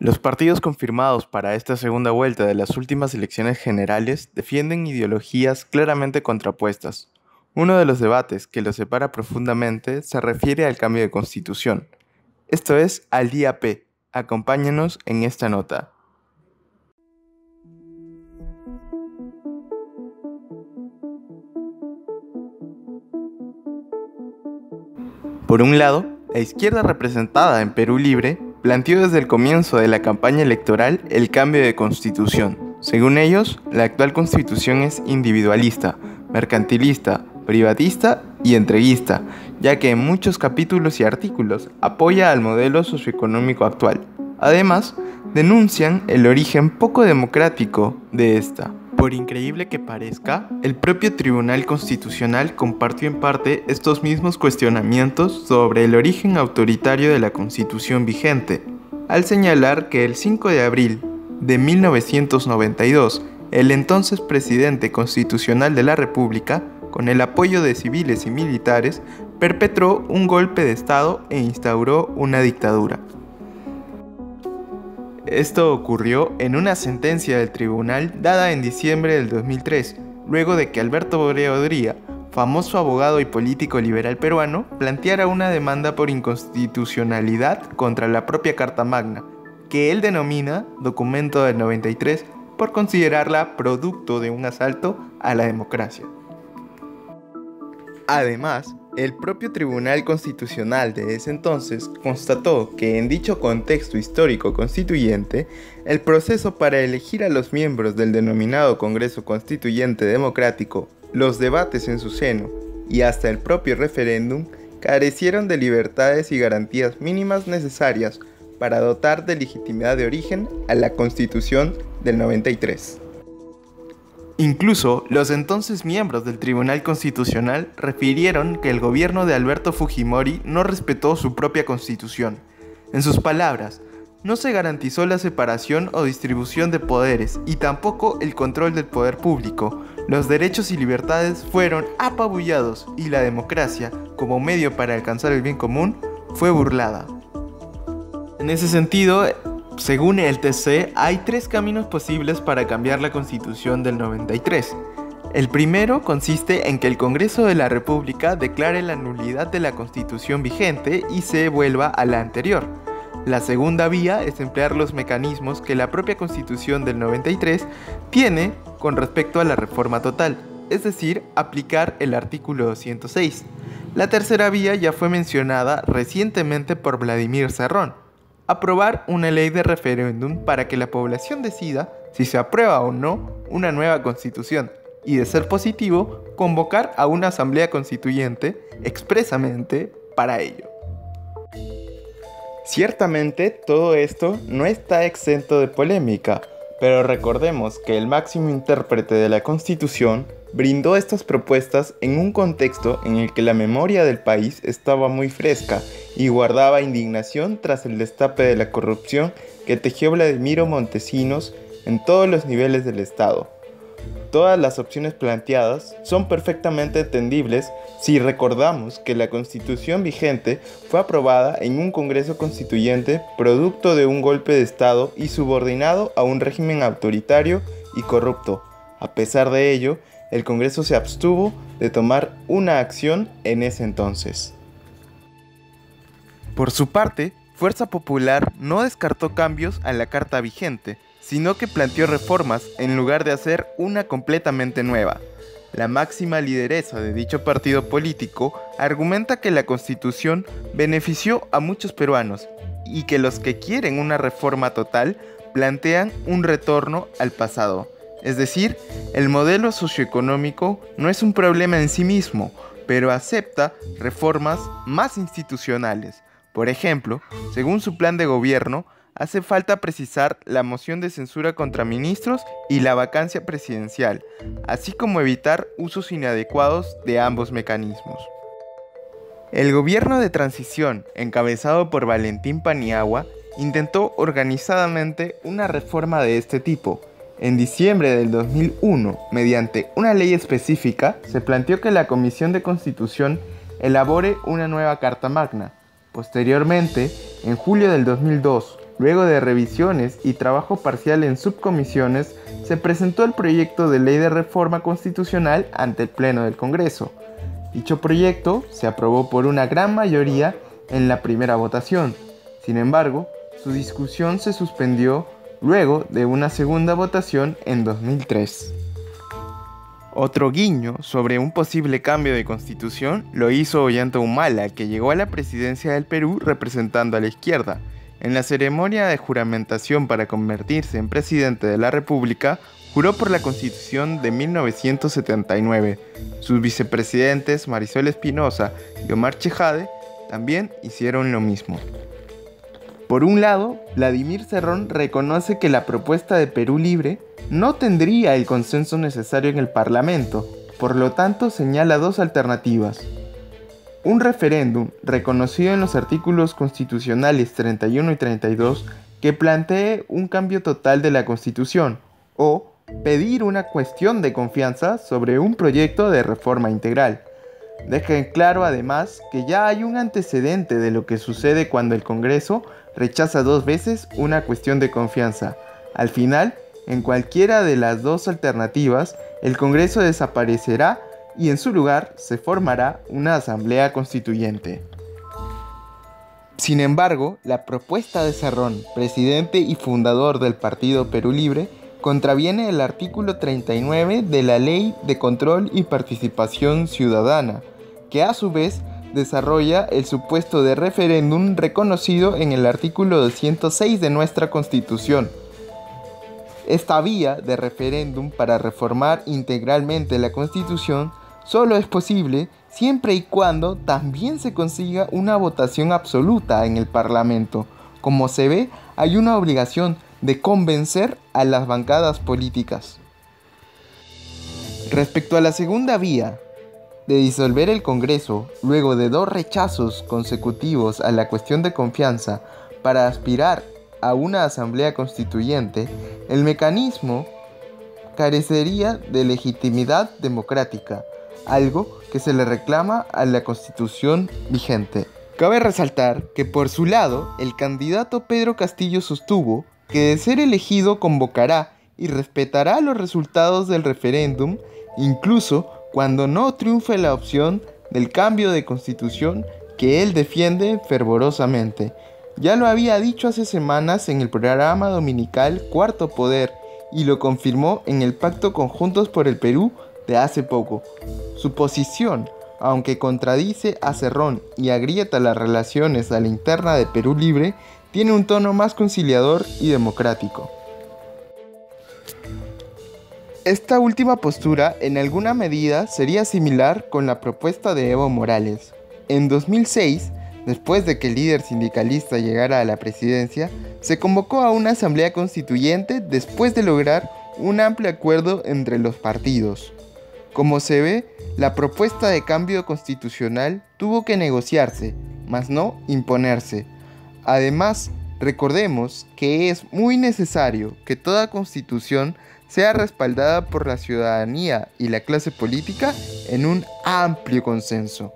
Los partidos confirmados para esta segunda vuelta de las últimas elecciones generales defienden ideologías claramente contrapuestas. Uno de los debates que los separa profundamente se refiere al cambio de constitución. Esto es Al Día P. Acompáñanos en esta nota. Por un lado, la izquierda representada en Perú Libre planteó desde el comienzo de la campaña electoral el cambio de constitución. Según ellos, la actual constitución es individualista, mercantilista, privatista y entreguista, ya que en muchos capítulos y artículos apoya al modelo socioeconómico actual. Además, denuncian el origen poco democrático de esta. Por increíble que parezca, el propio Tribunal Constitucional compartió en parte estos mismos cuestionamientos sobre el origen autoritario de la Constitución vigente, al señalar que el 5 de abril de 1992, el entonces presidente constitucional de la República, con el apoyo de civiles y militares, perpetró un golpe de Estado e instauró una dictadura. Esto ocurrió en una sentencia del tribunal dada en diciembre del 2003, luego de que Alberto Borea Odría, famoso abogado y político liberal peruano, planteara una demanda por inconstitucionalidad contra la propia Carta Magna, que él denomina Documento del 93 por considerarla producto de un asalto a la democracia. Además, el propio Tribunal Constitucional de ese entonces constató que en dicho contexto histórico constituyente, el proceso para elegir a los miembros del denominado Congreso Constituyente Democrático, los debates en su seno y hasta el propio referéndum carecieron de libertades y garantías mínimas necesarias para dotar de legitimidad de origen a la Constitución del 93. Incluso, los entonces miembros del Tribunal Constitucional refirieron que el gobierno de Alberto Fujimori no respetó su propia constitución. En sus palabras, no se garantizó la separación o distribución de poderes y tampoco el control del poder público. Los derechos y libertades fueron apabullados y la democracia, como medio para alcanzar el bien común, fue burlada. En ese sentido, según el TC, hay tres caminos posibles para cambiar la Constitución del 93. El primero consiste en que el Congreso de la República declare la nulidad de la Constitución vigente y se vuelva a la anterior. La segunda vía es emplear los mecanismos que la propia Constitución del 93 tiene con respecto a la reforma total, es decir, aplicar el artículo 206. La tercera vía ya fue mencionada recientemente por Vladimir Cerrón: aprobar una ley de referéndum para que la población decida si se aprueba o no una nueva constitución y, de ser positivo, convocar a una asamblea constituyente expresamente para ello. Ciertamente todo esto no está exento de polémica, pero recordemos que el máximo intérprete de la Constitución brindó estas propuestas en un contexto en el que la memoria del país estaba muy fresca y guardaba indignación tras el destape de la corrupción que tejió Vladimiro Montesinos en todos los niveles del Estado. Todas las opciones planteadas son perfectamente entendibles si recordamos que la Constitución vigente fue aprobada en un Congreso Constituyente producto de un golpe de Estado y subordinado a un régimen autoritario y corrupto. A pesar de ello, el Congreso se abstuvo de tomar una acción en ese entonces. Por su parte, Fuerza Popular no descartó cambios a la Carta vigente, sino que planteó reformas en lugar de hacer una completamente nueva. La máxima lideresa de dicho partido político argumenta que la Constitución benefició a muchos peruanos y que los que quieren una reforma total plantean un retorno al pasado. Es decir, el modelo socioeconómico no es un problema en sí mismo, pero acepta reformas más institucionales. Por ejemplo, según su plan de gobierno, hace falta precisar la moción de censura contra ministros y la vacancia presidencial, así como evitar usos inadecuados de ambos mecanismos. El gobierno de transición, encabezado por Valentín Paniagua, intentó organizadamente una reforma de este tipo. En diciembre del 2001, mediante una ley específica, se planteó que la Comisión de Constitución elabore una nueva Carta Magna. Posteriormente, en julio del 2002, Luego de revisiones y trabajo parcial en subcomisiones, se presentó el proyecto de ley de reforma constitucional ante el Pleno del Congreso. Dicho proyecto se aprobó por una gran mayoría en la primera votación. Sin embargo, su discusión se suspendió luego de una segunda votación en 2003. Otro guiño sobre un posible cambio de constitución lo hizo Ollanta Humala, que llegó a la presidencia del Perú representando a la izquierda. En la ceremonia de juramentación para convertirse en presidente de la República, juró por la Constitución de 1979. Sus vicepresidentes Marisol Espinosa y Omar Chejade también hicieron lo mismo. Por un lado, Vladimir Cerrón reconoce que la propuesta de Perú Libre no tendría el consenso necesario en el Parlamento, por lo tanto señala dos alternativas. Un referéndum reconocido en los artículos constitucionales 31 y 32 que plantee un cambio total de la Constitución, o pedir una cuestión de confianza sobre un proyecto de reforma integral. Deja en claro además que ya hay un antecedente de lo que sucede cuando el Congreso rechaza 2 veces una cuestión de confianza. Al final, en cualquiera de las dos alternativas, el Congreso desaparecerá y en su lugar se formará una asamblea constituyente. Sin embargo, la propuesta de Cerrón, presidente y fundador del Partido Perú Libre, contraviene el artículo 39 de la Ley de Control y Participación Ciudadana, que a su vez desarrolla el supuesto de referéndum reconocido en el artículo 206 de nuestra Constitución. Esta vía de referéndum para reformar integralmente la Constitución solo es posible siempre y cuando también se consiga una votación absoluta en el Parlamento. Como se ve, hay una obligación de convencer a las bancadas políticas. Respecto a la segunda vía, de disolver el Congreso luego de 2 rechazos consecutivos a la cuestión de confianza para aspirar a una asamblea constituyente, el mecanismo carecería de legitimidad democrática, algo que se le reclama a la Constitución vigente. Cabe resaltar que por su lado, el candidato Pedro Castillo sostuvo que de ser elegido convocará y respetará los resultados del referéndum, incluso cuando no triunfe la opción del cambio de constitución que él defiende fervorosamente. Ya lo había dicho hace semanas en el programa dominical Cuarto Poder y lo confirmó en el Pacto Conjuntos por el Perú de hace poco. Su posición, aunque contradice a Cerrón y agrieta las relaciones a la interna de Perú Libre, tiene un tono más conciliador y democrático. Esta última postura en alguna medida sería similar con la propuesta de Evo Morales. En 2006, después de que el líder sindicalista llegara a la presidencia, se convocó a una asamblea constituyente después de lograr un amplio acuerdo entre los partidos. Como se ve, la propuesta de cambio constitucional tuvo que negociarse, mas no imponerse. Además, recordemos que es muy necesario que toda constitución sea respaldada por la ciudadanía y la clase política en un amplio consenso.